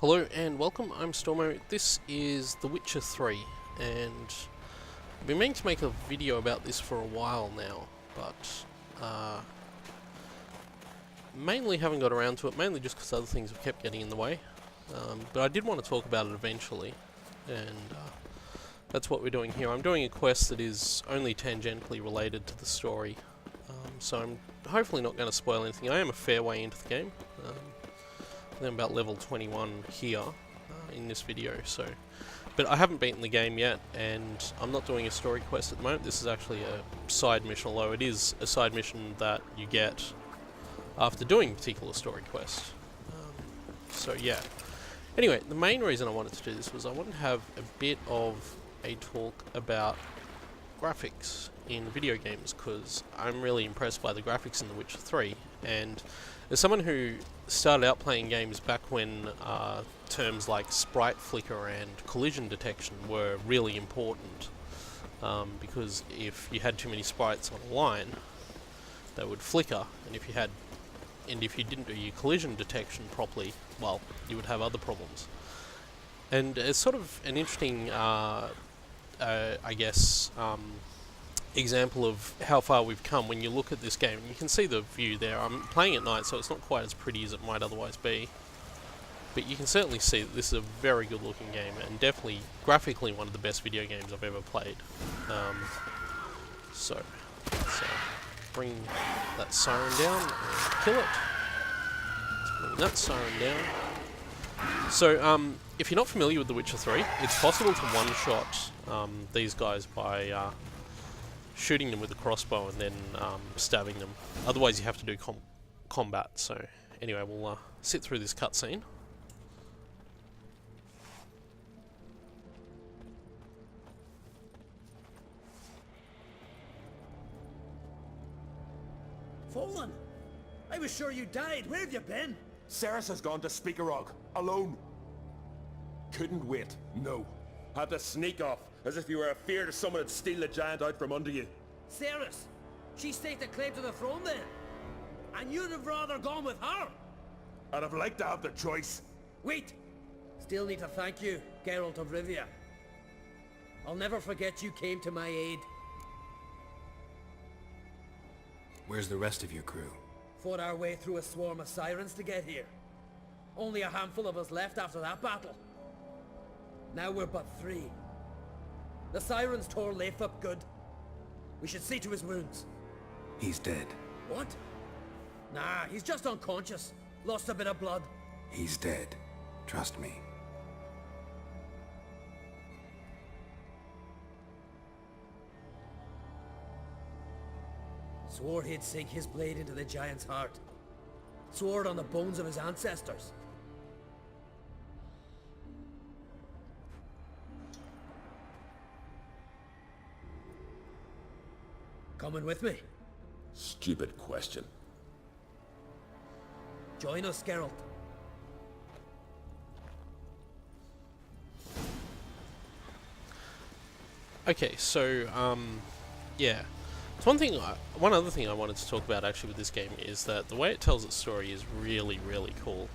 Hello and welcome, I'm Stormo. This is The Witcher 3 and I've been meaning to make a video about this for a while now, but mainly haven't got around to it, mainly just because other things have kept getting in the way. But I did want to talk about it eventually, and that's what we're doing here. I'm doing a quest that is only tangentially related to the story, so I'm hopefully not going to spoil anything. I am a fair way into the game. I'm about level 21 here in this video, but I haven't beaten the game yet, and I'm not doing a story quest at the moment. This is actually a side mission, although it is a side mission that you get after doing a particular story quest. So yeah. Anyway, the main reason I wanted to do this was I wanted to have a bit of a talk about graphics in video games, because I'm really impressed by the graphics in The Witcher 3, and as someone who started out playing games back when terms like sprite flicker and collision detection were really important, because if you had too many sprites on a line, they would flicker, and if you didn't do your collision detection properly, well, you would have other problems. And it's sort of an interesting, I guess, example of how far we've come when you look at this game. You can see the view there. I'm playing at night, so it's not quite as pretty as it might otherwise be, but you can certainly see that this is a very good looking game, and definitely graphically one of the best video games I've ever played. So let's bring that siren down and kill it. Let's bring that siren down. So if you're not familiar with The Witcher 3, it's possible to one-shot these guys by shooting them with a crossbow and then stabbing them. Otherwise you have to do combat. So anyway, we'll sit through this cutscene. Fallen! I was sure you died. Where have you been? Ceres has gone to Speakerog, alone. Couldn't wait, no. Had to sneak off, as if you were afeard of someone would steal the giant out from under you. Ceres! She staked a claim to the throne then. And you'd have rather gone with her. I'd have liked to have the choice. Wait! Still need to thank you, Geralt of Rivia. I'll never forget you came to my aid. Where's the rest of your crew? Fought our way through a swarm of sirens to get here. Only a handful of us left after that battle. Now we're but 3. The sirens tore Leif up good. We should see to his wounds. He's dead. What? Nah, he's just unconscious. Lost a bit of blood. He's dead. Trust me. Swore he'd sink his blade into the giant's heart. Swore on the bones of his ancestors. Coming with me? Stupid question. Join us, Geralt. Okay, so yeah. So one other thing I wanted to talk about actually with this game is that the way it tells its story is really, really cool.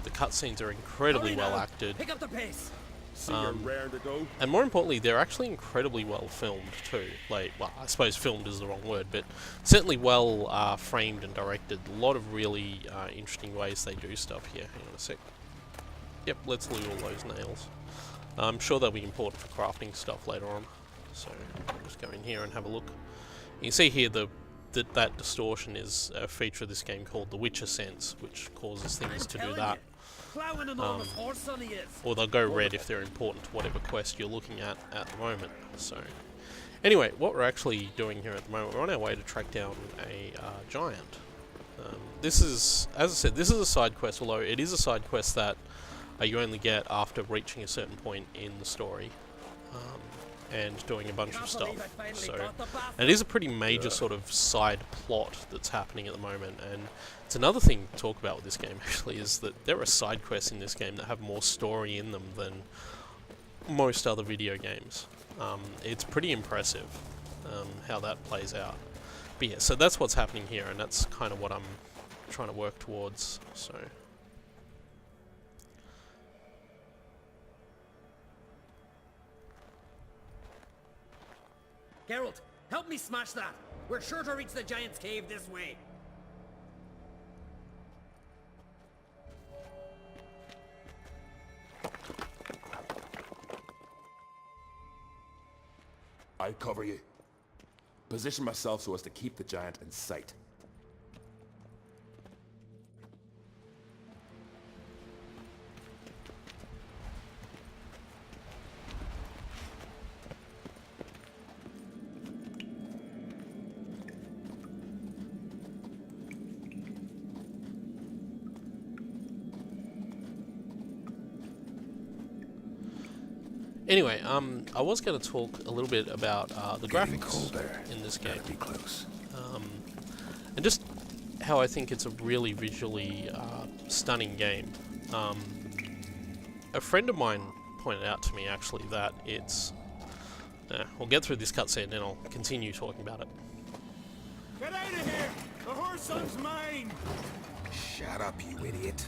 The cutscenes are incredibly well acted. Pick up the pace. See you're raring to go. And more importantly, they're actually incredibly well filmed too. Like, well, I suppose filmed is the wrong word, but certainly well framed and directed. A lot of really interesting ways they do stuff here. Hang on a sec. Yep, let's loot all those nails. I'm sure they'll be important for crafting stuff later on. So I'll just go in here and have a look. You can see here that distortion is a feature of this game called the Witcher sense, which causes things to do that. Or they'll go red if they're important to whatever quest you're looking at the moment. So, anyway, what we're actually doing here at the moment, we're on our way to track down a giant. This is, as I said, this is a side quest, although it is a side quest that you only get after reaching a certain point in the story. And doing a bunch of stuff. So, and it is a pretty major sort of side plot that's happening at the moment, and it's another thing to talk about with this game actually, is that there are side quests in this game that have more story in them than most other video games. It's pretty impressive how that plays out. But yeah, so that's what's happening here, and that's kind of what I'm trying to work towards. So Geralt, help me smash that. We're sure to reach the giant's cave this way. I'll cover you. Position myself so as to keep the giant in sight. Anyway, I was going to talk a little bit about the Getting graphics colder. in this game, Gotta be close. and just how I think it's a really visually stunning game. A friend of mine pointed out to me actually that it's. We'll get through this cutscene and then I'll continue talking about it. Get out of here! The whoreson's mine! Shut up, you idiot.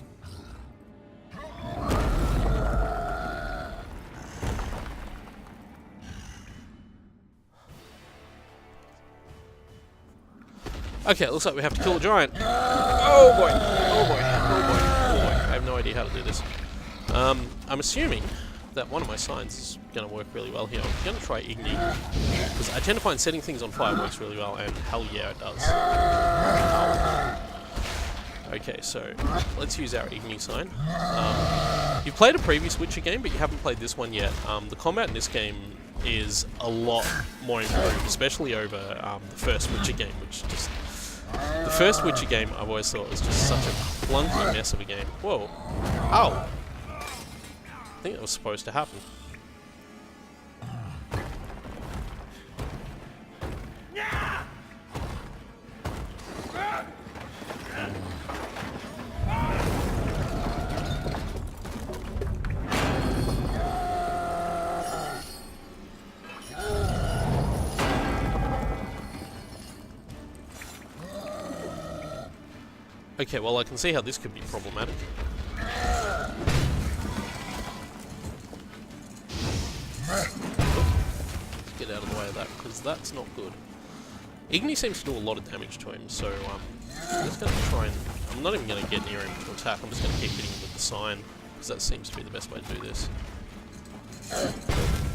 Okay, it looks like we have to kill a giant. Oh boy! Oh boy! Oh boy! Oh boy! I have no idea how to do this. I'm assuming that one of my signs is going to work really well here. I'm going to try Igni, because I tend to find setting things on fire works really well, and hell yeah, it does. Okay, so let's use our Igni sign. You've played a previous Witcher game, but you haven't played this one yet. The combat in this game is a lot more improved, especially over the first Witcher game, which just... The first Witcher game I've always thought was just such a clunky mess of a game. Whoa. Ow! I think that was supposed to happen. Okay, well I can see how this could be problematic. Let's get out of the way of that, because that's not good. Igni seems to do a lot of damage to him, so I'm just going to try and... I'm not even going to get near him to attack, I'm just going to keep hitting him with the sign, because that seems to be the best way to do this.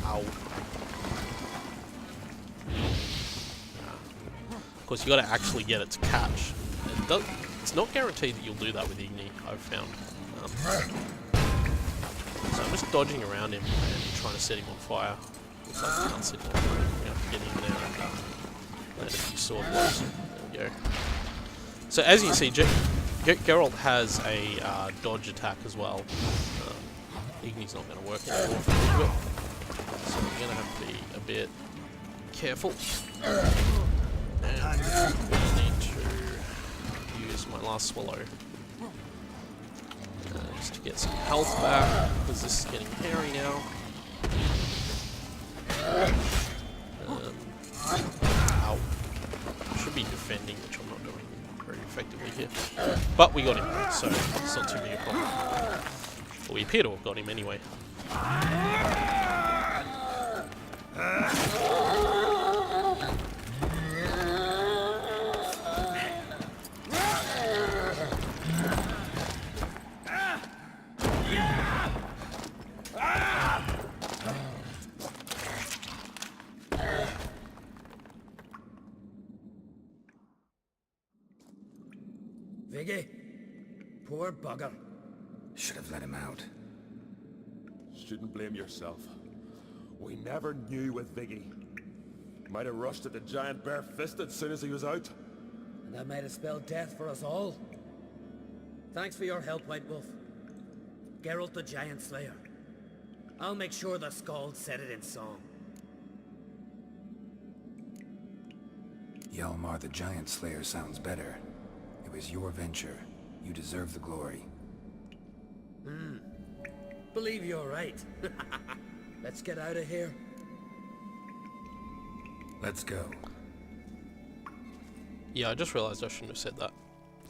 Ow. Of course, you got to actually get it to catch. It's not guaranteed that you'll do that with Igni, I've found. So I'm just dodging around him and trying to set him on fire. Looks like I can't sit on him. I'm going to have to get in there and land a few sword blows. There we go. So as you see, Geralt has a dodge attack as well. Igni's not going to work anymore for a little bit. So I'm going to have to be a bit careful. And I need to use my last swallow just to get some health back, because this is getting hairy now. Ow. Should be defending, which I'm not doing very effectively here. But we got him, so it's not too big a problem. Well, we appear to have got him anyway. Viggy, poor bugger. Should have let him out. Shouldn't blame yourself. We never knew with Viggy. Might have rushed at the giant bare-fisted as soon as he was out. And that might have spelled death for us all. Thanks for your help, White Wolf. Geralt the Giant Slayer. I'll make sure the Skald said it in song. Hjalmar the Giant Slayer sounds better. It was your venture. You deserve the glory. Believe you're right. Let's get out of here. Let's go. Yeah, I just realised I shouldn't have said that,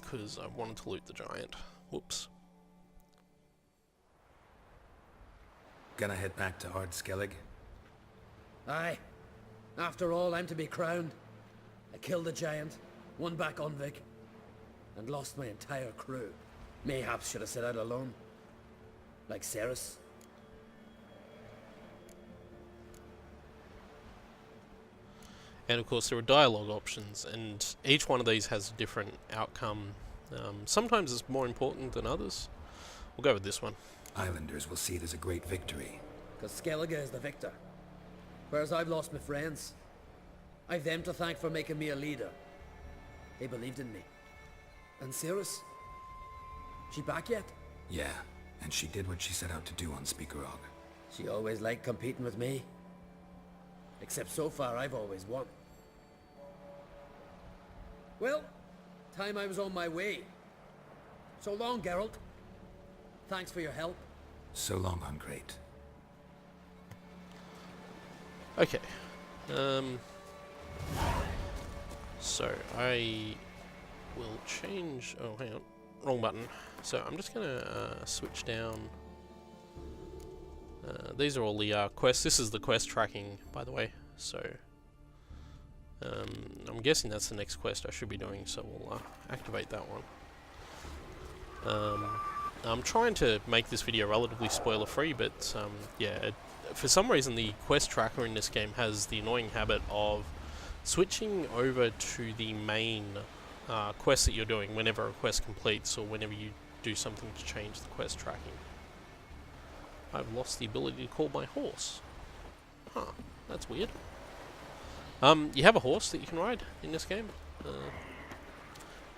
because I wanted to loot the giant. Whoops. Gonna head back to Ard Skellig? Aye. After all, I'm to be crowned. I killed a giant, won back Unvik, and lost my entire crew. Mayhaps should have set out alone. Like Ceres. And of course there are dialogue options, and each one of these has a different outcome. Sometimes it's more important than others. We'll go with this one. Islanders will see it as a great victory. Because Skellige is the victor. Whereas I've lost my friends. I've them to thank for making me a leader. They believed in me. And Ceres? She back yet? Yeah, and she did what she set out to do on Speakerog. She always liked competing with me. Except so far I've always won. Well, time I was on my way. So long, Geralt. Thanks for your help. So long, Ungreat. Okay. So I will change... Oh, hang on. Wrong button. So I'm just going to switch down... these are all the quests. This is the quest tracking, by the way. So I'm guessing that's the next quest I should be doing, so we'll activate that one. I'm trying to make this video relatively spoiler-free, but yeah, for some reason the quest tracker in this game has the annoying habit of switching over to the main quest that you're doing whenever a quest completes, or whenever you do something to change the quest tracking. I've lost the ability to call my horse. Huh, that's weird. You have a horse that you can ride in this game.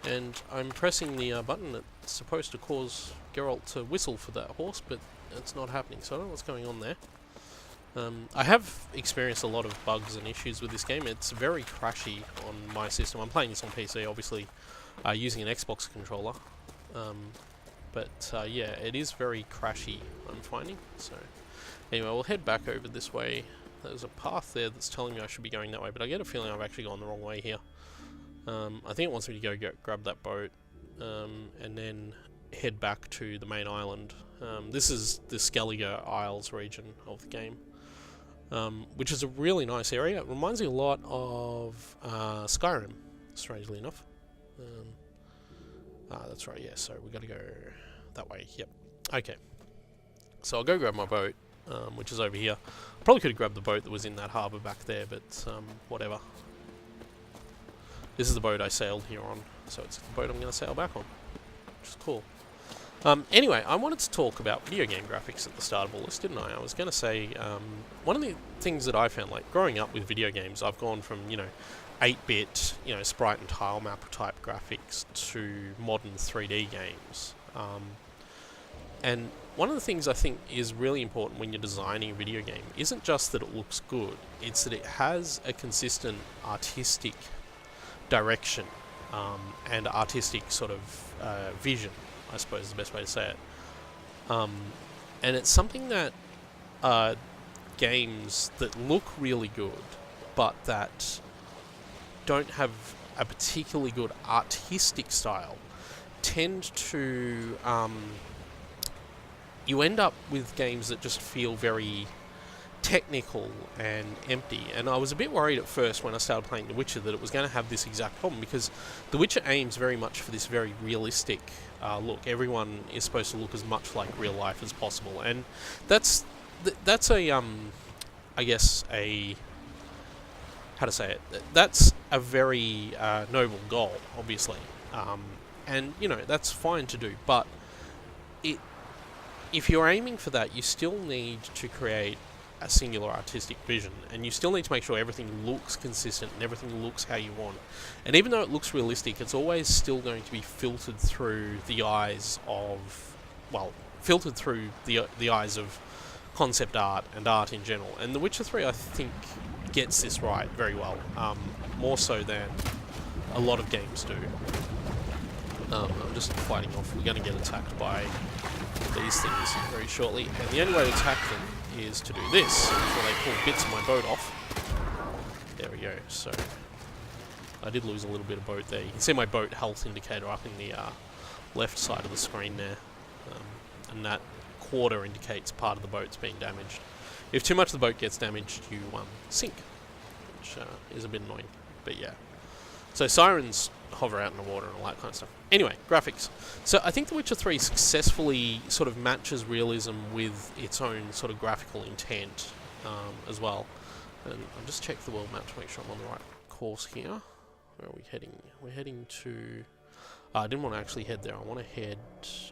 And I'm pressing the button that's supposed to cause Geralt to whistle for that horse, but it's not happening, so I don't know what's going on there. I have experienced a lot of bugs and issues with this game. It's very crashy on my system. I'm playing this on PC, obviously, using an Xbox controller. But yeah, it is very crashy, I'm finding. So anyway, we'll head back over this way. There's a path there that's telling me I should be going that way, but I get a feeling I've actually gone the wrong way here. I think it wants me to go grab that boat, and then head back to the main island. This is the Skellige Isles region of the game, which is a really nice area. It reminds me a lot of Skyrim, strangely enough. That's right, yeah, so we gotta go that way, yep. Okay, so I'll go grab my boat, which is over here. Probably could have grabbed the boat that was in that harbour back there, but whatever. This is the boat I sailed here on, so it's the boat I'm going to sail back on, which is cool. Anyway, I wanted to talk about video game graphics at the start of all this, didn't I? I was going to say, one of the things that I found, like, growing up with video games, I've gone from, you know, 8-bit, you know, sprite and tile map type graphics to modern 3D games. And one of the things I think is really important when you're designing a video game isn't just that it looks good, it's that it has a consistent artistic direction and artistic sort of vision, I suppose is the best way to say it. And it's something that games that look really good but that don't have a particularly good artistic style tend to... you end up with games that just feel very technical and empty, and I was a bit worried at first when I started playing The Witcher that it was going to have this exact problem, because The Witcher aims very much for this very realistic look. Everyone is supposed to look as much like real life as possible, and that's a I guess a... how to say it? That's a very noble goal, obviously, and you know that's fine to do, but if you're aiming for that, you still need to create a singular artistic vision, and you still need to make sure everything looks consistent and everything looks how you want. And even though it looks realistic, it's always still going to be filtered through the eyes of, well, filtered through the eyes of concept art and art in general. And The Witcher 3, I think, gets this right very well, more so than a lot of games do. I'm just fighting off. We're going to get attacked by these things very shortly, and the only way to attack them is to do this, before they pull bits of my boat off. There we go. So I did lose a little bit of boat there. You can see my boat health indicator up in the left side of the screen there, and that quarter indicates part of the boat's being damaged. If too much of the boat gets damaged, you sink, which is a bit annoying. But yeah. So sirens hover out in the water and all that kind of stuff. Anyway, graphics. So I think The Witcher 3 successfully sort of matches realism with its own sort of graphical intent as well. And I'll just check the world map to make sure I'm on the right course here. Where are we heading? We're heading to... I didn't want to actually head there. I want to head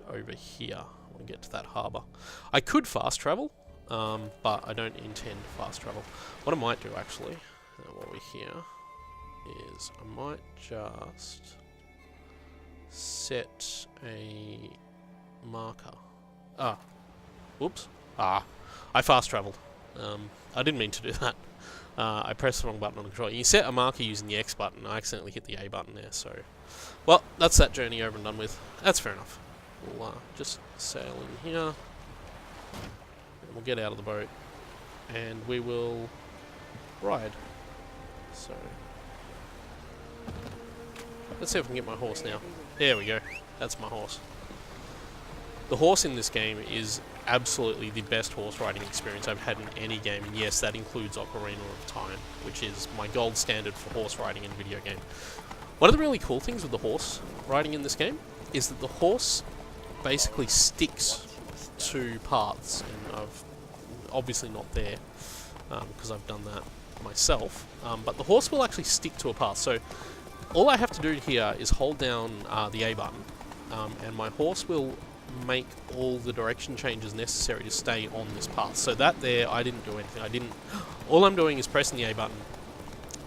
over here. I want to get to that harbour. I could fast travel, but I don't intend to fast travel. What I might do actually, while we're here, is I might just set a marker. Whoops. I fast travelled. I didn't mean to do that. I pressed the wrong button on the controller. You set a marker using the X button. I accidentally hit the A button there, so... Well, that's that journey over and done with. That's fair enough. We'll just sail in here. And we'll get out of the boat. And we will ride. So... Let's see if we can get my horse now. There we go. That's my horse. The horse in this game is absolutely the best horse riding experience I've had in any game, and yes, that includes Ocarina of Time, which is my gold standard for horse riding in a video game. One of the really cool things with the horse riding in this game is that the horse basically sticks to paths, and I've obviously not there because I've done that myself, but the horse will actually stick to a path. So all I have to do here is hold down the A button, and my horse will make all the direction changes necessary to stay on this path. So that there, I didn't do anything. All I'm doing is pressing the A button.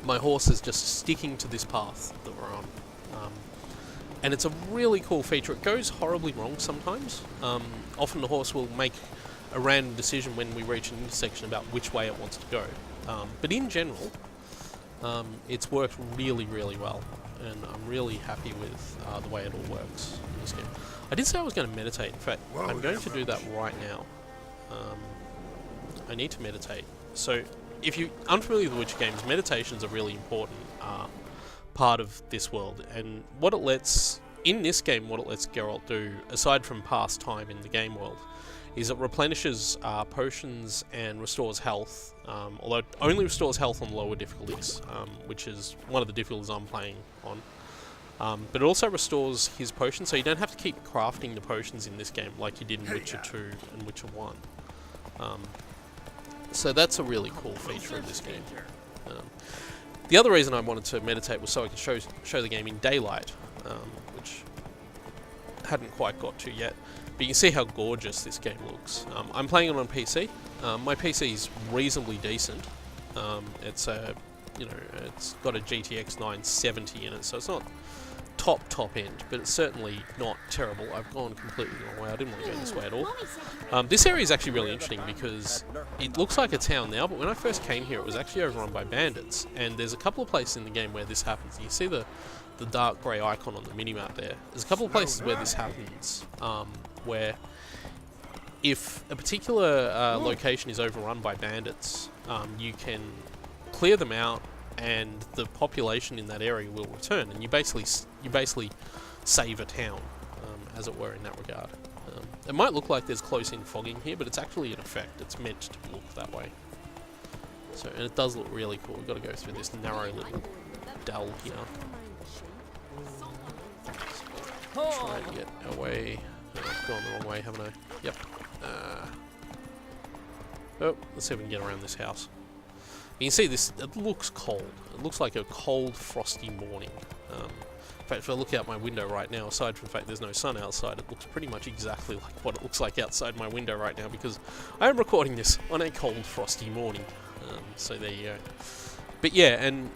My horse is just sticking to this path that we're on. And it's a really cool feature. It goes horribly wrong sometimes. Often the horse will make a random decision when we reach an intersection about which way it wants to go. But in general, it's worked really, really well. And I'm really happy with the way it all works in this game. I did say I was going to meditate. In fact, I'm going to do that right now. I need to meditate. So, if you're unfamiliar with Witcher games, meditation's a really important part of this world. And what it lets, in this game, what it lets Geralt do, aside from pass time in the game world, is it replenishes potions and restores health, although it only restores health on lower difficulties, which is one of the difficulties I'm playing on. But it also restores his potions, so you don't have to keep crafting the potions in this game like you did in Witcher 2 and Witcher 1. So that's a really cool feature of this game. The other reason I wanted to meditate was so I could show the game in daylight, which I hadn't quite got to yet. But you can see how gorgeous this game looks. I'm playing it on PC. My PC is reasonably decent. It's got a GTX 970 in it, so it's not top end, but it's certainly not terrible. I've gone completely the wrong way. I didn't want to go this way at all. This area is actually really interesting because it looks like a town now, but when I first came here, it was actually overrun by bandits. And there's a couple of places in the game where this happens. You see the dark grey icon on the minimap there. There's a couple of places where this happens, where if a particular location is overrun by bandits, you can clear them out and the population in that area will return, and you basically save a town, as it were, in that regard. It might look like there's close-in fogging here, but it's actually an effect. It's meant to look that way. So, and it does look really cool. We've got to go through this narrow little dell here. Try and get away. I've gone the wrong way, haven't I? Yep. Oh, let's see if we can get around this house. You can see this, it looks cold. It looks like a cold, frosty morning. In fact, if I look out my window right now, aside from the fact there's no sun outside, it looks pretty much exactly like what it looks like outside my window right now, because I am recording this on a cold, frosty morning. So there you go. But yeah, and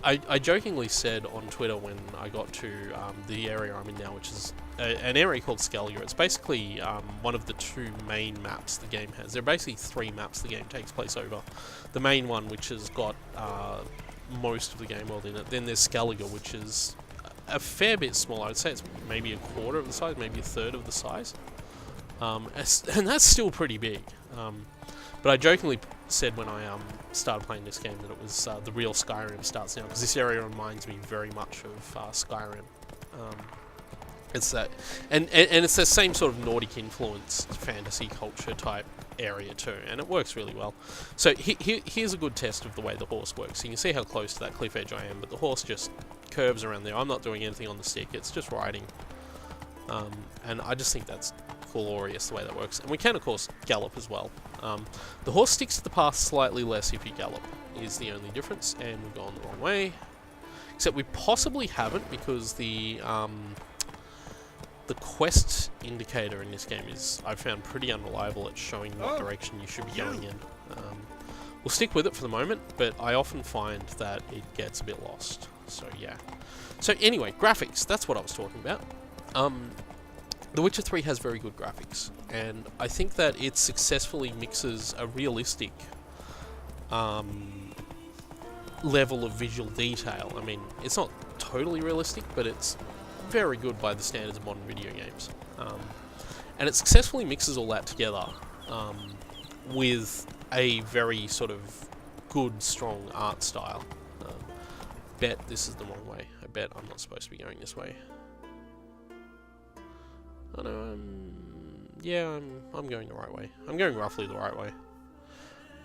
I jokingly said on Twitter when I got to the area I'm in now, which is an area called Skellige. It's basically one of the two main maps the game has. There are basically three maps the game takes place over. The main one, which has got most of the game world in it. Then there's Skellige, which is a fair bit smaller. I'd say it's maybe a quarter of the size, maybe a third of the size. And that's still pretty big. But I jokingly said when I started playing this game that it was the real Skyrim starts now, because this area reminds me very much of Skyrim. It's that, and it's the same sort of Nordic influence, fantasy culture type area too, and it works really well. So here's a good test of the way the horse works. You can see how close to that cliff edge I am, but the horse just curves around there. I'm not doing anything on the stick, it's just riding. And I just think that's glorious the way that works. And we can of course gallop as well. The horse sticks to the path slightly less if you gallop, is the only difference, and we've gone the wrong way. Except we possibly haven't, because the quest indicator in this game is, I've found, pretty unreliable at showing what direction you should be going in. We'll stick with it for the moment, but I often find that it gets a bit lost. So yeah. So anyway, graphics, that's what I was talking about. The Witcher 3 has very good graphics, and I think that it successfully mixes a realistic level of visual detail. I mean, it's not totally realistic, but it's very good by the standards of modern video games. And it successfully mixes all that together with a very sort of good, strong art style. Bet this is the wrong way. I bet I'm not supposed to be going this way. Oh no, yeah, I'm going the right way. I'm going roughly the right way.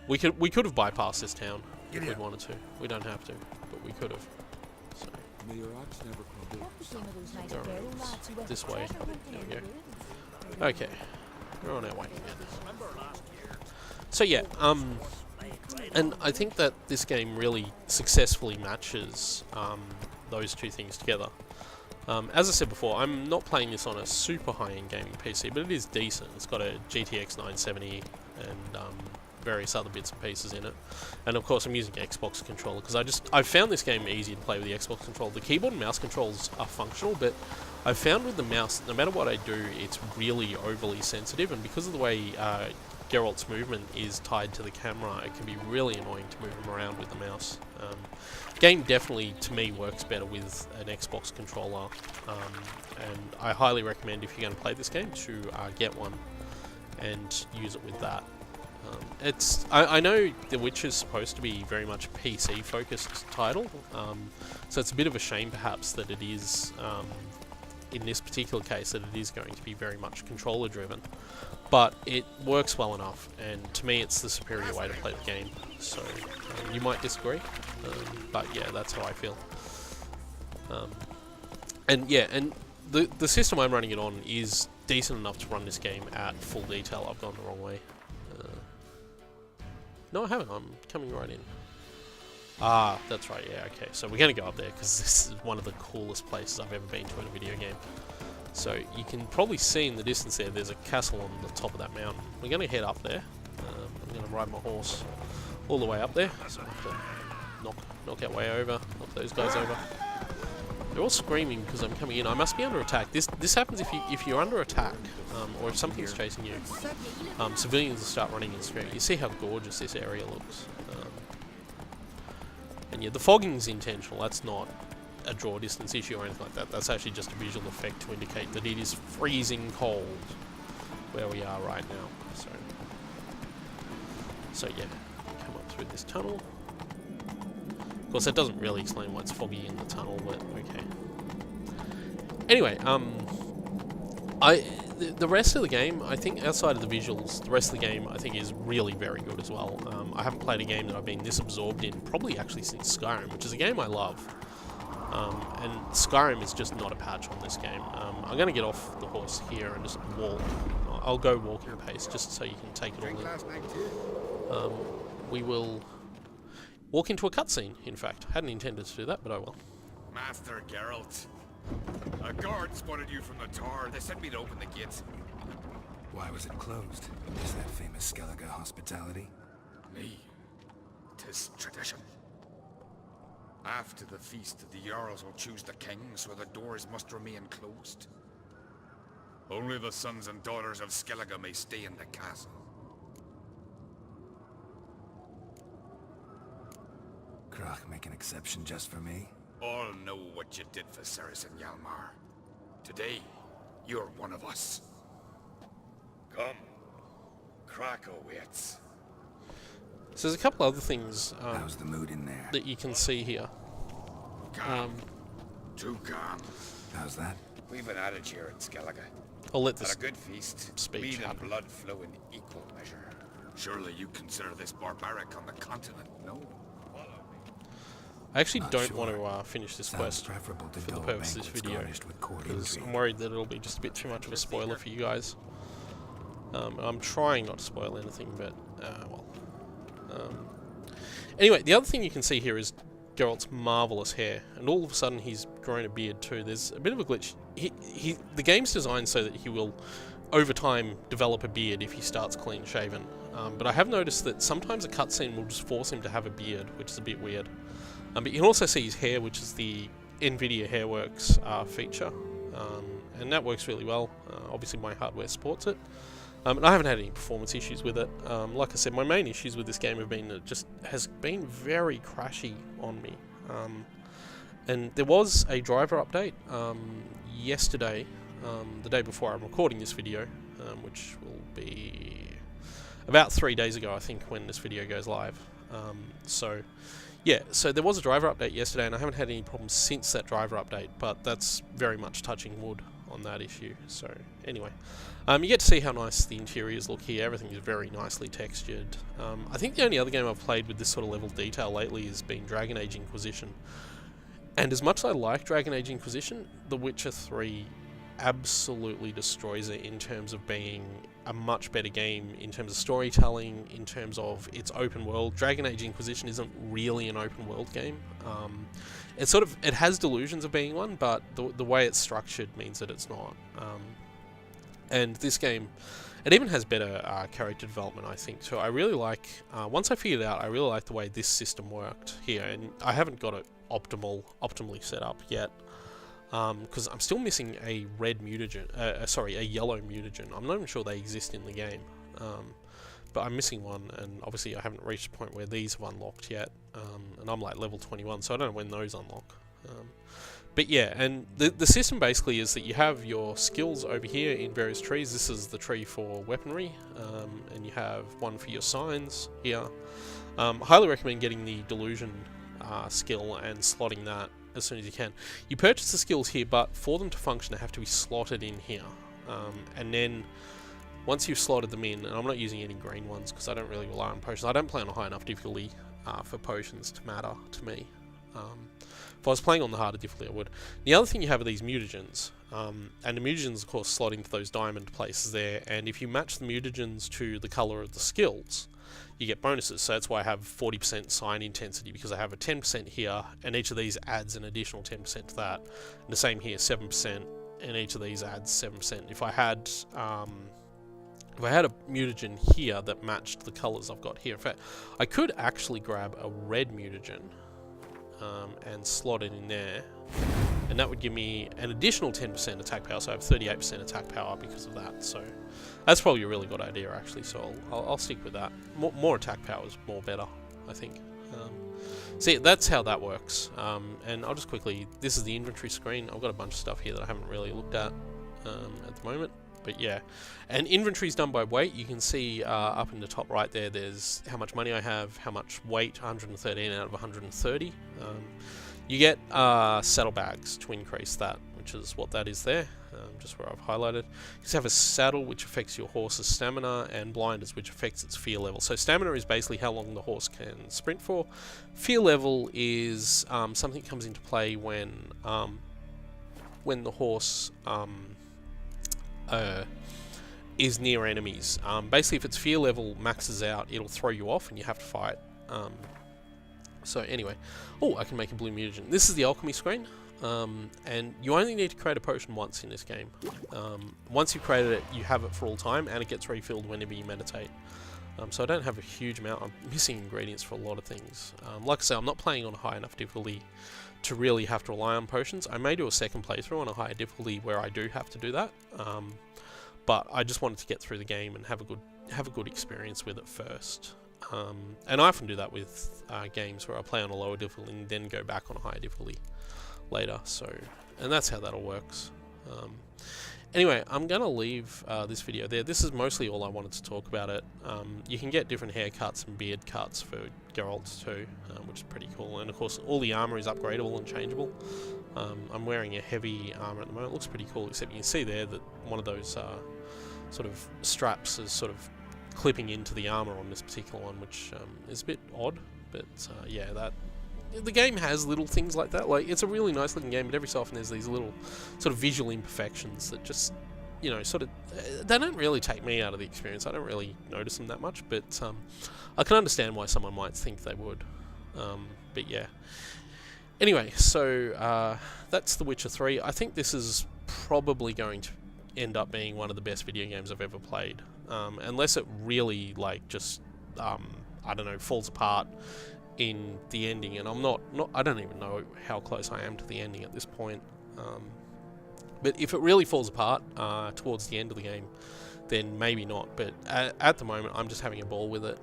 We could have bypassed this town if we'd wanted to. We don't have to, but we could have. So. May your ox never crumble. This way. There we go. Okay, we're on our way again. So yeah, and I think that this game really successfully matches those two things together. As I said before, I'm not playing this on a super high-end gaming PC, but it is decent. It's got a GTX 970 and various other bits and pieces in it. And of course I'm using Xbox controller, because I've found this game easy to play with the Xbox controller. The keyboard and mouse controls are functional, but I've found with the mouse, no matter what I do, it's really overly sensitive, and because of the way Geralt's movement is tied to the camera, it can be really annoying to move him around with the mouse. Game definitely, to me, works better with an Xbox controller, and I highly recommend, if you're going to play this game, to get one and use it with that. I know The Witcher is supposed to be very much a PC-focused title, so it's a bit of a shame, perhaps, that it is, in this particular case, that it is going to be very much controller-driven. But it works well enough, and to me it's the superior way to play the game. So, you might disagree, but yeah, that's how I feel. And yeah, and the system I'm running it on is decent enough to run this game at full detail. I've gone the wrong way. No, I haven't. I'm coming right in. Ah, that's right, yeah, okay. So we're going to go up there, because this is one of the coolest places I've ever been to in a video game. So you can probably see in the distance there, there's a castle on the top of that mountain. We're going to head up there. I'm going to ride my horse all the way up there. So I have to knock our way over, knock those guys over. They're all screaming because I'm coming in. I must be under attack. This happens if you're under attack, or if something's chasing you. Civilians will start running and screaming. You see how gorgeous this area looks. And yeah, the fogging's intentional. That's not a draw distance issue or anything like that. That's actually just a visual effect to indicate that it is freezing cold where we are right now. So yeah, come up through this tunnel. Of course, that doesn't really explain why it's foggy in the tunnel, but okay. Anyway, the rest of the game, I think, outside of the visuals, the rest of the game, I think, is really very good as well. I haven't played a game that I've been this absorbed in, probably actually since Skyrim, which is a game I love. And Skyrim is just not a patch on this game. I'm going to get off the horse here and just walk. I'll go walking pace, just so you can take it all in. We will walk into a cutscene, in fact. I hadn't intended to do that, but I will. Master Geralt, a guard spotted you from the tower. They sent me to open the gates. Why was it closed? Is that famous Skellige hospitality? Me. 'Tis tradition. After the feast, the Jarls will choose the king, so the doors must remain closed. Only the sons and daughters of Skellige may stay in the castle. Krach make an exception just for me? All know what you did for Ceres and Hjalmar. Today, you're one of us. Come. Krach awaits. So there's a couple other things How's the mood in there? that you can see here. Calm. Too calm. How's that? We've an adage here in Skellige. I'll let At this a good feast, speech mead and happen. blood flow in equal measure. Surely you consider this barbaric on the continent, no? I actually Not don't sure. want to finish this Sounds quest preferable to for the dull purpose of this banquets video, garnished with court because intrigue. I'm worried that it'll be just a bit too much of a spoiler for you guys. I'm trying not to spoil anything, but, well. Anyway, the other thing you can see here is Geralt's marvellous hair, and all of a sudden he's grown a beard too. There's a bit of a glitch. The game's designed so that he will, over time, develop a beard if he starts clean shaven. But I have noticed that sometimes a cutscene will just force him to have a beard, which is a bit weird. But you can also see his hair, which is the NVIDIA Hairworks feature, and that works really well. Obviously my hardware supports it. And I haven't had any performance issues with it. Like I said, my main issues with this game have been that it just has been very crashy on me. And there was a driver update yesterday, the day before I'm recording this video, which will be about 3 days ago, I think, when this video goes live. So there was a driver update yesterday, and I haven't had any problems since that driver update, but that's very much touching wood on that issue. So anyway, you get to see how nice the interiors look here. Everything is very nicely textured. I think the only other game I've played with this sort of level of detail lately has been Dragon Age Inquisition. And as much as I like Dragon Age Inquisition, The Witcher 3 absolutely destroys it in terms of being a much better game in terms of storytelling, in terms of its open world. Dragon Age Inquisition isn't really an open world game. It has delusions of being one, but the way it's structured means that it's not. And this game, it even has better character development, I think. So I really like, once I figured it out, I really like the way this system worked here, and I haven't got it optimally set up yet. Because I'm still missing a red mutagen, a yellow mutagen. I'm not even sure they exist in the game, but I'm missing one, and obviously I haven't reached the point where these have unlocked yet, and I'm like level 21, so I don't know when those unlock. But yeah, and the system basically is that you have your skills over here in various trees. This is the tree for weaponry, and you have one for your signs here. Highly recommend getting the delusion skill and slotting that as soon as you can. You purchase the skills here, but for them to function they have to be slotted in here, and then once you've slotted them in, and I'm not using any green ones because I don't really rely on potions. I don't play on a high enough difficulty for potions to matter to me. If I was playing on the harder difficulty I would. The other thing you have are these mutagens, and the mutagens of course slot into those diamond places there, and if you match the mutagens to the colour of the skills, you get bonuses. So that's why I have 40% sign intensity, because I have a 10% here, and each of these adds an additional 10% to that. And the same here, 7%, and each of these adds 7%. If I had a mutagen here that matched the colours I've got here, in fact, I could actually grab a red mutagen and slot it in there, and that would give me an additional 10% attack power, so I have 38% attack power because of that. So that's probably a really good idea, actually, so I'll stick with that. More attack power is more better, I think. So yeah, that's how that works. And I'll just quickly, this is the inventory screen. I've got a bunch of stuff here that I haven't really looked at the moment. But yeah, and inventory is done by weight. You can see up in the top right there, there's how much money I have, how much weight, 113 out of 130. You get saddlebags to increase that, which is what that is there, just where I've highlighted. You have a saddle, which affects your horse's stamina, and blinders, which affects its fear level. So stamina is basically how long the horse can sprint for. Fear level is something that comes into play when the horse is near enemies. Basically, if its fear level maxes out, it'll throw you off and you have to fight. So anyway, I can make a blue mutagen. This is the alchemy screen, and you only need to create a potion once in this game. Once you've created it, you have it for all time, and it gets refilled whenever you meditate. So I don't have a huge amount. I'm missing ingredients for a lot of things. Like I say, I'm not playing on a high enough difficulty to really have to rely on potions. I may do a second playthrough on a higher difficulty where I do have to do that, but I just wanted to get through the game and have a good experience with it first. And I often do that with games where I play on a lower difficulty and then go back on a higher difficulty later. So, and that's how that all works. Anyway, I'm going to leave this video there. This is mostly all I wanted to talk about it. You can get different haircuts and beard cuts for Geralt too, which is pretty cool. And of course, all the armor is upgradable and changeable. I'm wearing a heavy armor at the moment. It looks pretty cool, except you can see there that one of those sort of straps is sort of clipping into the armor on this particular one, which is a bit odd. But yeah, the game has little things like that. Like, it's a really nice looking game, but every so often there's these little sort of visual imperfections that just, you know, sort of, they don't really take me out of the experience. I don't really notice them that much, but I can understand why someone might think they would. But yeah. Anyway, so that's The Witcher 3. I think this is probably going to end up being one of the best video games I've ever played. Unless it really, like, just, I don't know, falls apart in the ending, and I don't even know how close I am to the ending at this point. But if it really falls apart towards the end of the game, then maybe not. But at the moment, I'm just having a ball with it.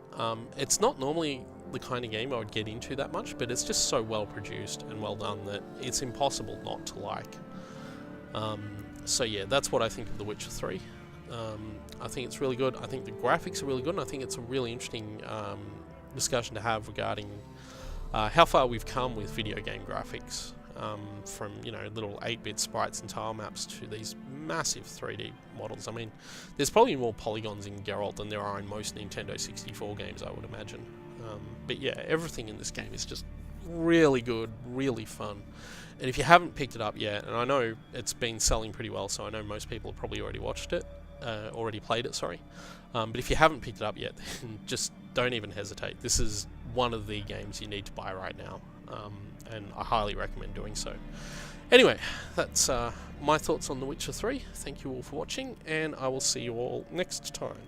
It's not normally the kind of game I would get into that much, but it's just so well produced and well done that it's impossible not to like. So yeah, that's what I think of The Witcher 3. I think it's really good. I think the graphics are really good, and I think it's a really interesting discussion to have regarding how far we've come with video game graphics, from, you know, little 8-bit sprites and tile maps to these massive 3D models. I mean, there's probably more polygons in Geralt than there are in most Nintendo 64 games, I would imagine. But yeah, everything in this game is just really good, really fun. And if you haven't picked it up yet, and I know it's been selling pretty well, so I know most people have probably already watched it, already played it, sorry. But if you haven't picked it up yet, then just don't even hesitate. This is one of the games you need to buy right now, and I highly recommend doing so. Anyway, that's my thoughts on The Witcher 3. Thank you all for watching, and I will see you all next time.